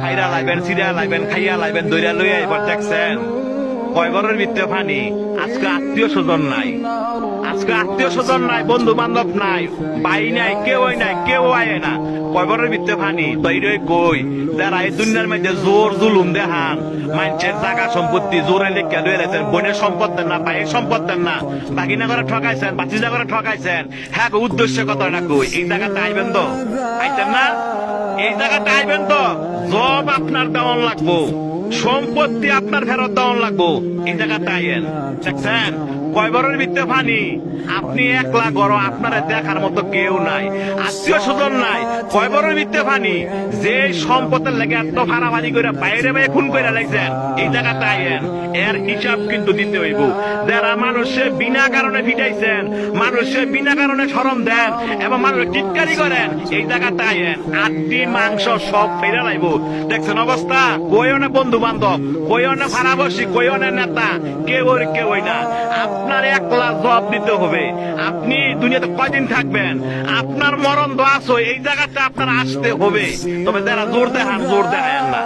খাইরা লাইবেন, সিরা লাইবেন, খাইয়া লাইবেন, দইরা লইয়া এবার দেখছেন কয় ঘরের ভিতরে পানি। আজকে আত্মীয় স্বজন নাই, আজকে আত্মীয় স্বজন নাই, বন্ধু বান্ধব নাই, ভাই নাই, কেউই নাই, কেউ আয় না, কয় ঘরের ভিতরে পানি। তৈরি কই যারা এই দুনিয়ার মধ্যে জোর জুলুম দেখান, মানুষের জায়গা সম্পত্তি জোরে লেখা লয়ে রেখেছেন, বোনের সম্পদ দেন না, ভাইয়ের সম্পদ দেন না, বাগিনা করে ঠকাইছেন, বাতিজা করে ঠকাইছেন, হ্যাঁ উদ্দেশ্য কত না কই এই জায়গাতে আইবেন তো, আইতেন না, এই জায়গাতে আইবেন তো, জব আপনার দেওয়ান লাগবো, সম্পত্তি আপনার ফেরত দেওয়ান লাগবো, এই জায়গাতে আইয়েন। দেখছেন কয় বড়ের ভিতরে পানি, আপনি একলা গড়, আপনারা দেখার মতো কেউ নাই, আত্মীয় স্বজন নাই, কয় বড়ের ভিতরে পানি। যে সম্পদের লেগে এত ফাড়াফাড়ি করে বাইরে বাইরে খুন করে লাগছেন, এই জায়গাতে আইয়েন, এর হিসাব কিন্তু দিতে হইব। যারা মানুষের বিনা কারণে ফিটাইছেন, মানুষের বিনা কারণে শরম দেন এবং মানুষ টিটকারি করেন, এই জায়গাতে আইয়েন, আটটি মাংস সব ফেরে লাইব। দেখছেন অবস্থা, কইও না বন্ধু বান্ধব, কইও না ফাড়াবসি, কইও না নেতা, কেউই না, আপনার একলা জবাব দিতে হবে। আপনি দুনিয়াতে কয়দিন থাকবেন, আপনার মরণ দোয়া আছে, এই জায়গাতে আপনার আসতে হবে। তবে যারা জোর দেখান, জোর দেখায় না।